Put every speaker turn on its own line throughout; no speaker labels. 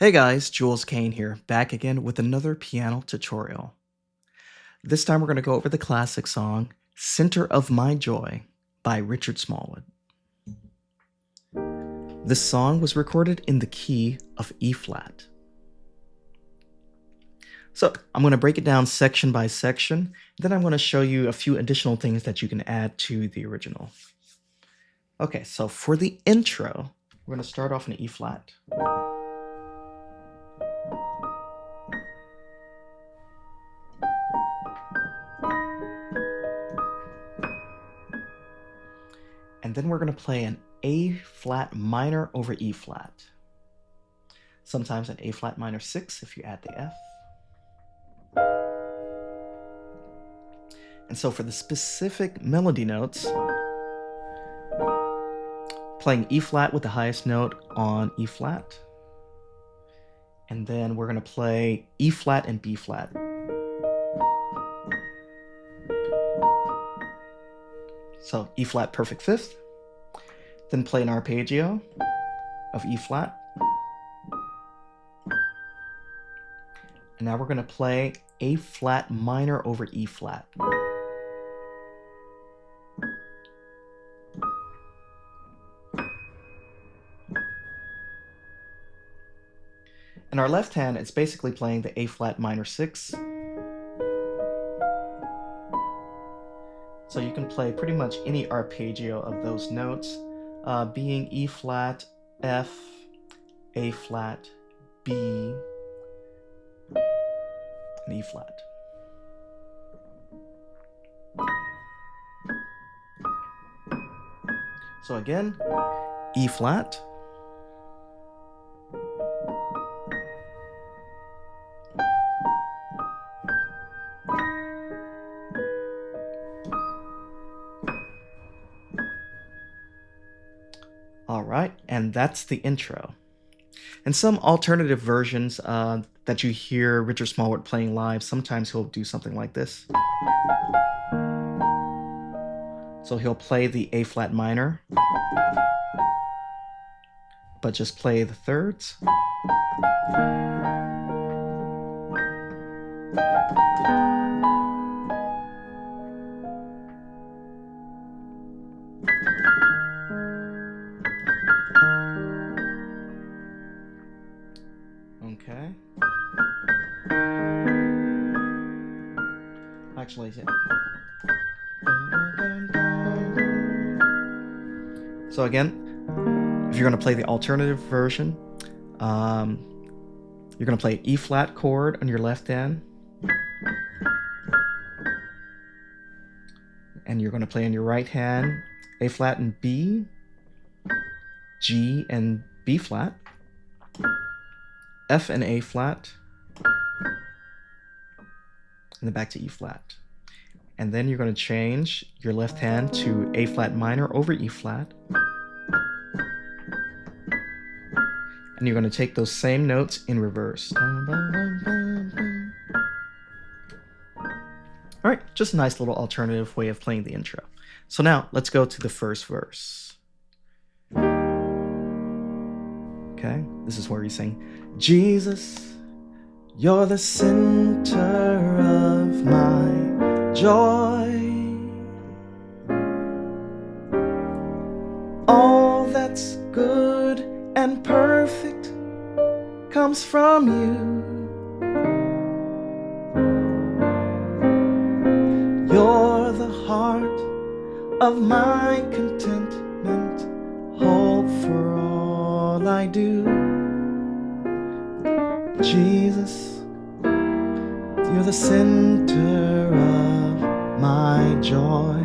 Hey guys, Jules Kain here, back again with another piano tutorial. This time we're going to go over the classic song, Center of My Joy by Richard Smallwood. This song was recorded in the key of E flat. So I'm going to break it down section by section, then I'm going to show you a few additional things that you can add to the original. Okay, so for the intro, we're going to start off in E flat. And then we're going to play an A flat minor over E flat. Sometimes an A flat minor 6 if you add the F. And so for the specific melody notes, playing E flat with the highest note on E flat. And then we're going to play E flat and B flat. So E flat perfect fifth, then play an arpeggio of E flat. And now we're going to play A flat minor over E flat. In our left hand, it's basically playing the A flat minor 6. So you can play pretty much any arpeggio of those notes, being E flat, F, A flat, B, and E flat. So again, E flat, all right, and that's the intro. And some alternative versions that you hear Richard Smallwood playing live, sometimes he'll do something like this. So he'll play the A flat minor, but just play the thirds. Okay. Actually, yeah. So again, if you're going to play the alternative version, you're going to play E flat chord on your left hand, and you're going to play on your right hand A flat and B, G and B flat, F and A flat, and then back to E flat. And then you're going to change your left hand to A flat minor over E flat. And you're going to take those same notes in reverse. All right, just a nice little alternative way of playing the intro. So now let's go to the first verse. Okay, this is where you sing, Jesus, you're the center of my joy. All that's good and perfect comes from you. You're the heart of my contentment, hope for all I do. Jesus, you're the center of my joy.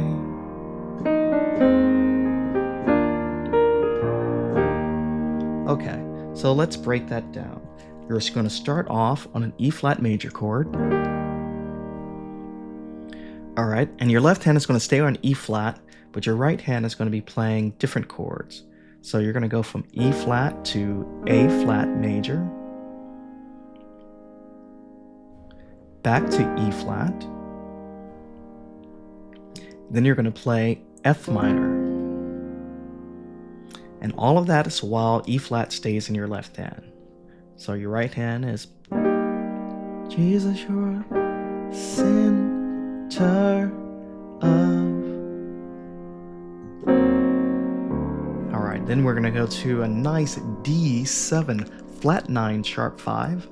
Okay, so let's break that down. You're just going to start off on an E flat major chord. All right, and your left hand is going to stay on E flat, but your right hand is going to be playing different chords. So you're going to go from E flat to A flat major, back to E flat, then you're going to play F minor. And all of that is while E flat stays in your left hand. So your right hand is Jesus, you're center of. All right, then we're gonna go to a nice D7 flat 9 sharp 5.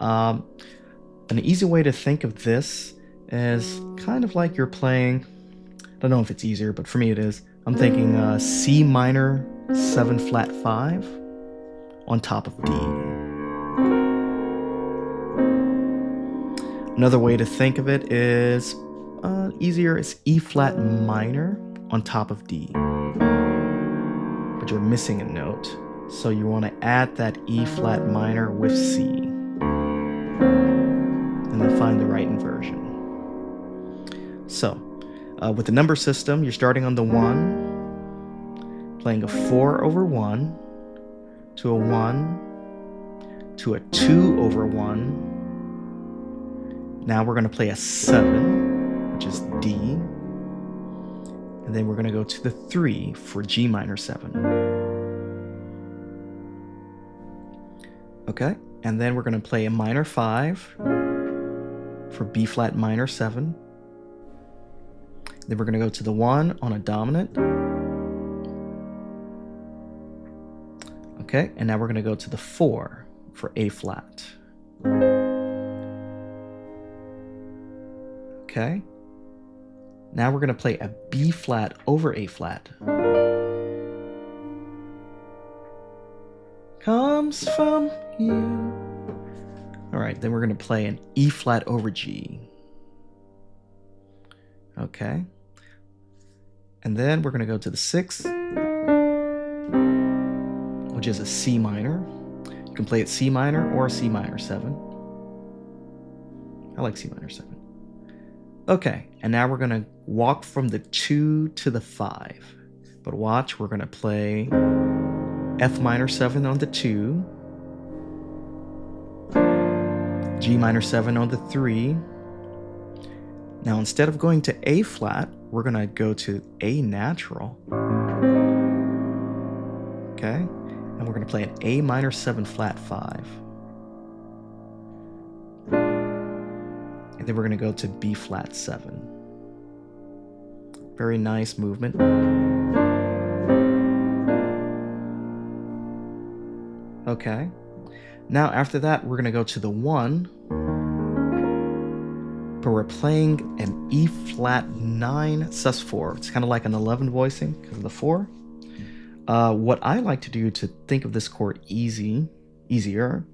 An easy way to think of this is kind of like you're playing, I don't know if it's easier, but for me it is. I'm thinking C minor 7 flat 5 on top of D. Another way to think of it is easier. It's E flat minor on top of D, but you're missing a note, so you want to add that E flat minor with C, and then find the right inversion. So with the number system, you're starting on the 1, playing a 4 over 1 to a 1 to a 2 over 1. Now we're going to play a 7, which is D, and then we're going to go to the 3 for G minor 7. Okay, and then we're going to play a minor 5 for B flat minor 7. Then we're going to go to the 1 on a dominant. Okay, and now we're going to go to the 4 for A flat. Okay, now we're going to play a B flat over A flat. Comes from you. All right, then we're going to play an E flat over G. Okay, and then we're going to go to the 6, which is a C minor. You can play it C minor or C minor 7. I like C minor 7. Okay, and now we're going to walk from the 2 to the 5. But watch, we're going to play F minor 7 on the 2, G minor 7 on the 3. Now instead of going to A flat, we're going to go to A natural. Okay, and we're going to play an A minor 7 flat 5. And then we're going to go to B flat 7. Very nice movement. Okay. Now after that, we're going to go to the 1, but we're playing an E flat 9 sus4. It's kind of like an 11 voicing because of the 4. What I like to do to think of this chord easier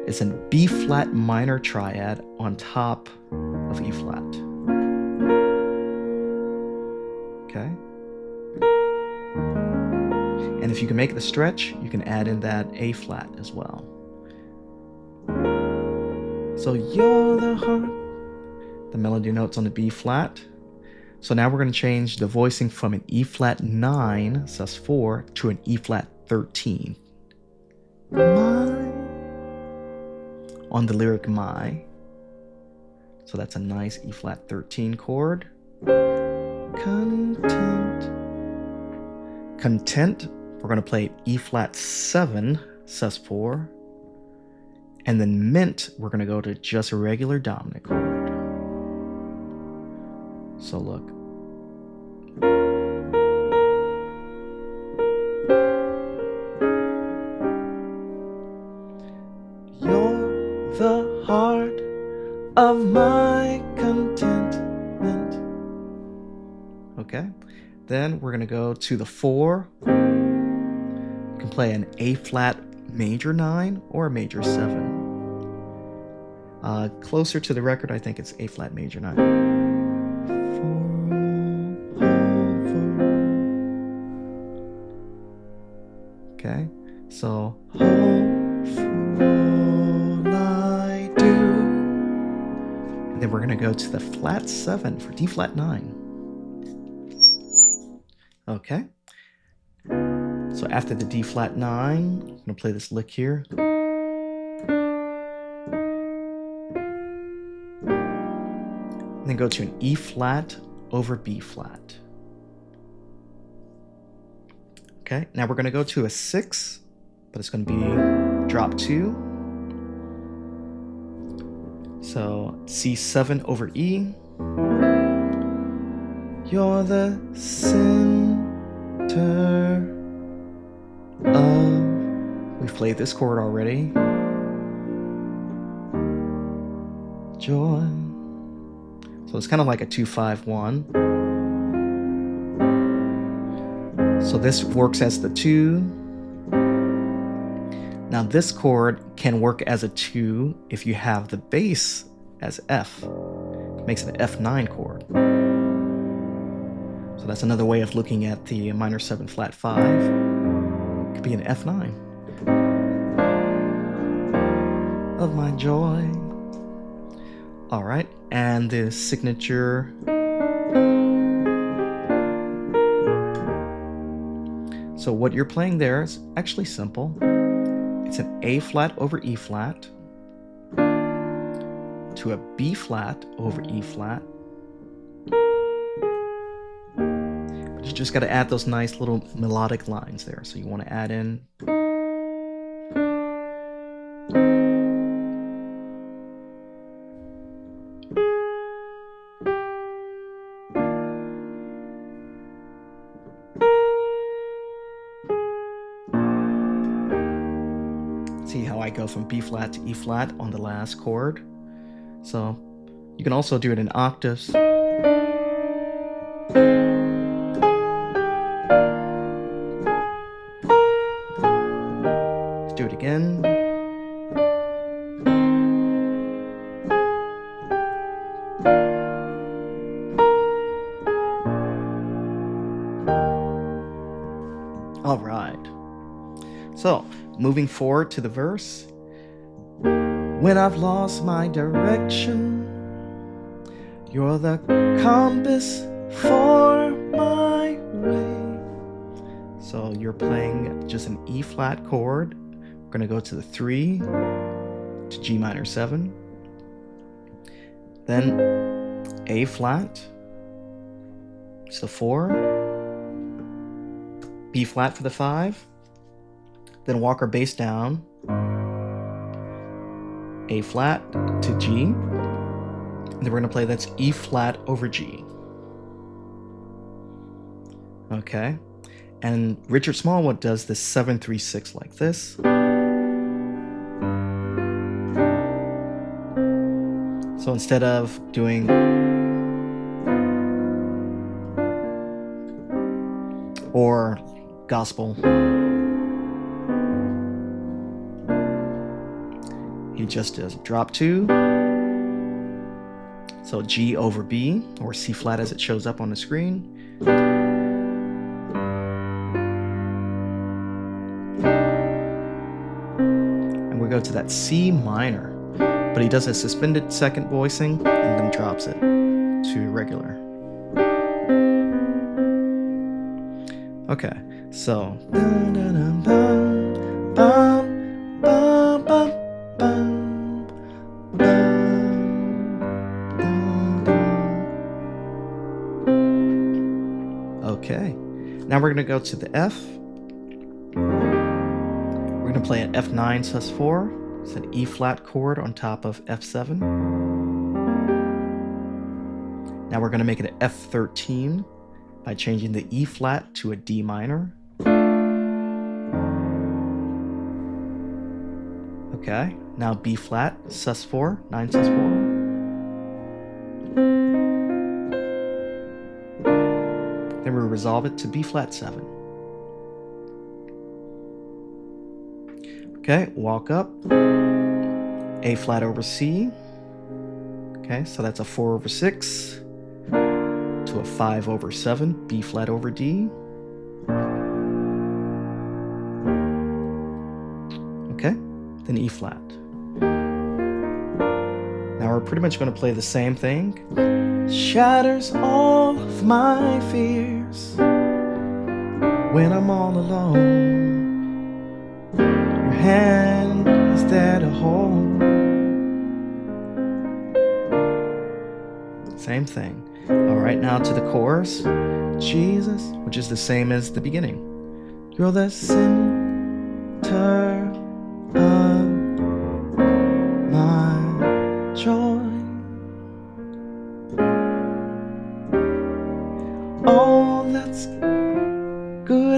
is a B flat minor triad on top of E flat. Okay. And if you can make the stretch, you can add in that A flat as well. So you're the heart, the melody notes on the B flat. So now we're going to change the voicing from an E flat 9 sus4 to an E flat 13. My, on the lyric my. So that's a nice E flat 13 chord. Content, we're going to play E flat 7 sus4. And then mint, we're going to go to just a regular dominant chord. So look. You're the heart of my contentment. Okay. Then we're going to go to the 4. You can play an A flat major 9 or a major 7. Closer to the record, I think it's A flat major 9. Okay, so hopeful I do. And then we're going to go to the flat 7 for D flat 9. Okay. So after the D flat 9, I'm going to play this lick here. And then go to an E flat over B flat. Okay, now we're going to go to a 6, but it's going to be drop 2. So C7 over E. You're the center of... We've played this chord already. Joy. So it's kind of like a 2-5-1. So this works as the 2. Now this chord can work as a 2 if you have the bass as F. It makes it an F9 chord. So that's another way of looking at the minor 7 flat 5. It could be an F9. Of my joy. All right, and the signature. So what you're playing there is actually simple. It's an A flat over E flat to a B flat over E flat. But you just got to add those nice little melodic lines there. So you want to add in. See how I go from B flat to E flat on the last chord? So you can also do it in octaves. Let's do it again. All right. So moving forward to the verse. When I've lost my direction, you're the compass for my way. So you're playing just an E flat chord. We're going to go to the 3 to G minor 7. Then A flat. It's the 4. B flat for the 5. Then walk our bass down, A flat to G, and then we're gonna play that's E flat over G. Okay, and Richard Smallwood does this 7-3-6 like this. So instead of doing or gospel, he just does drop 2. So G over B, or C flat as it shows up on the screen. And we go to that C minor, but he does a suspended second voicing and then drops it to regular. Okay, so okay, now we're going to go to the F. We're going to play an F9 sus4. It's an E flat chord on top of F7. Now we're going to make it an F13 by changing the E flat to a D minor. Okay, now B flat, sus4, 9 sus4. Then we resolve it to B flat 7. Okay, walk up, A flat over C. Okay, so that's a 4 over 6 to a 5 over 7, B flat over D. Okay, then E flat. Now we're pretty much going to play the same thing. Shatters all of my fears when I'm all alone. Your hand is there to hold. Same thing. All right, now to the chorus. Jesus, which is the same as the beginning. You're the center of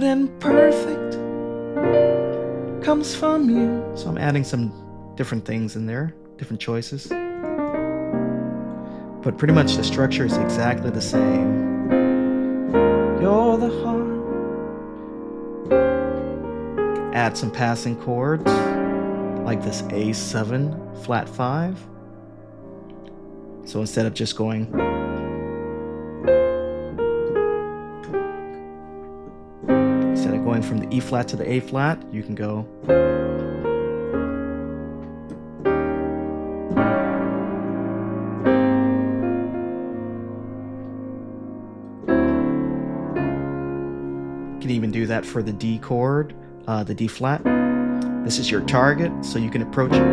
and perfect comes from you. So I'm adding some different things in there, different choices. But pretty much the structure is exactly the same. You're the heart. Add some passing chords, like this A7 flat 5. So instead of just going from the E flat to the A flat, you can go you can even do that for the D chord, the D flat. This is your target, so you can approach it.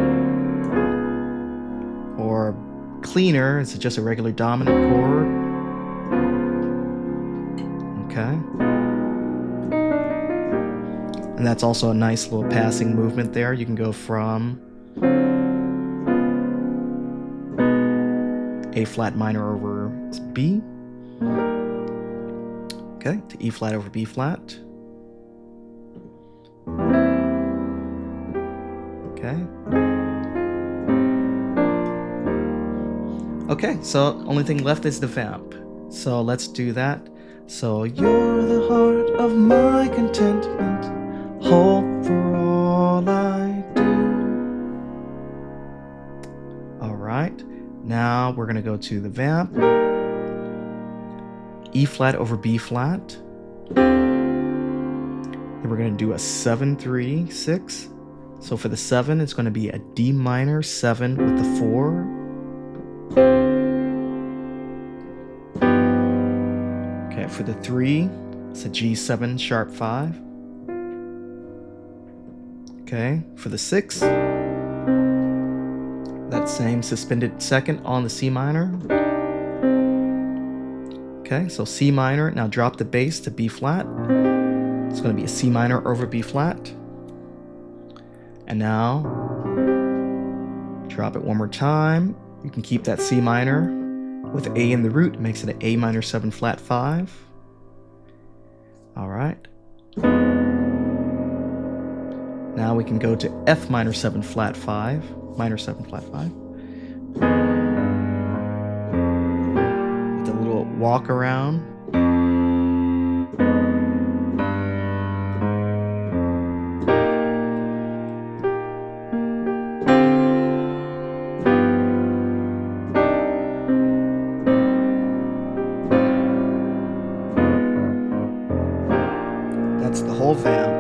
Or cleaner, it's just a regular dominant chord. Okay. And that's also a nice little passing movement there. You can go from A flat minor over B. Okay, to E flat over B flat. Okay. Okay, so only thing left is the vamp. So let's do that. So you're the heart of my contentment, hope for all I do. All right, now we're gonna go to the vamp. E flat over B flat. Then we're gonna do a 7-3-6. So for the 7, it's gonna be a D minor 7 with the 4. Okay, for the 3, it's a G7 sharp 5. Okay, for the 6, that same suspended second on the C minor. Okay, so C minor, now drop the bass to B flat. It's going to be a C minor over B flat. And now, drop it one more time. You can keep that C minor with A in the root, it makes it an A minor 7 flat 5. All right. Now we can go to F minor 7 flat 5, minor 7 flat 5. With a little walk around. That's the whole vamp.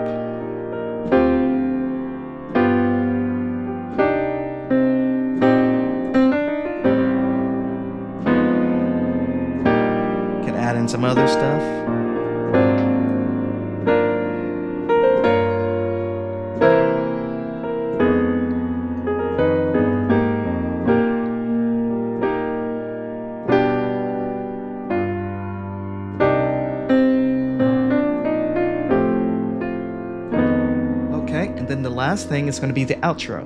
And some other stuff. Okay, and then the last thing is going to be the outro.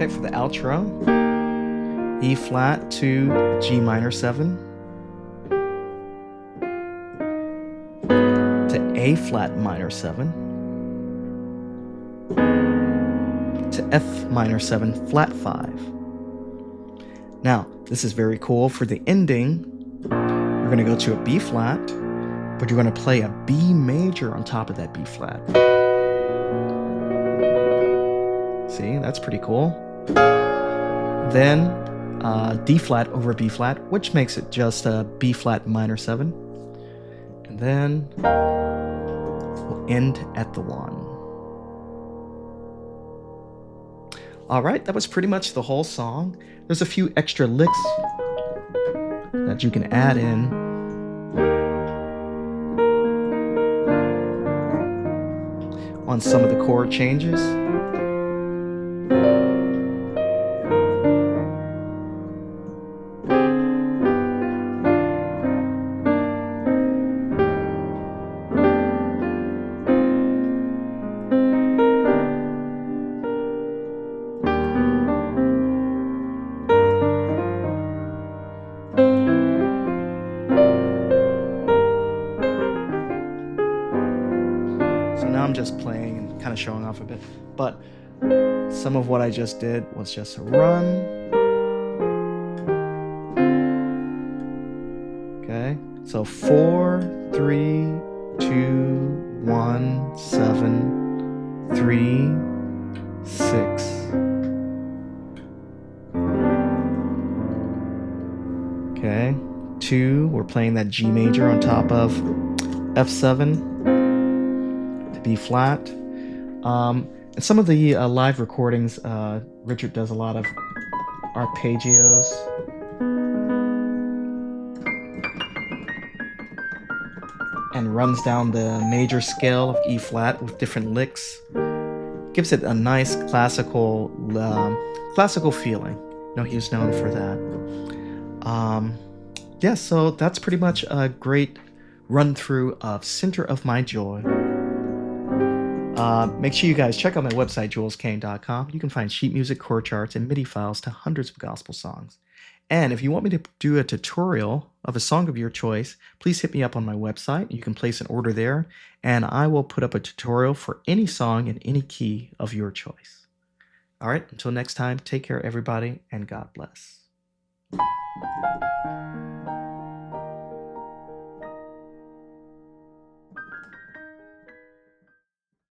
For the outro, E flat to G minor 7 to A flat minor 7 to F minor 7 flat 5. Now, this is very cool. For the ending, you're going to go to a B flat, but you're going to play a B major on top of that B flat. See, that's pretty cool. Then D flat over B flat, which makes it just a B flat minor 7. And then we'll end at the 1. All right, that was pretty much the whole song. There's a few extra licks that you can add in. On some of the chord changes. just playing and kind of showing off a bit. But some of what I just did was just a run. Okay, so 4, 3, 2, 1, 7, 3, 6. Okay, 2, we're playing that G major on top of F7 to B flat. And some of the live recordings, Richard does a lot of arpeggios. And runs down the major scale of E flat with different licks. Gives it a nice classical feeling. You know, he was known for that. Yeah, so that's pretty much a great run through of Center of My Joy. Make sure you guys check out my website, julescain.com. You can find sheet music, chord charts, and MIDI files to hundreds of gospel songs. And if you want me to do a tutorial of a song of your choice, please hit me up on my website. You can place an order there, and I will put up a tutorial for any song in any key of your choice. All right, until next time, take care, everybody, and God bless.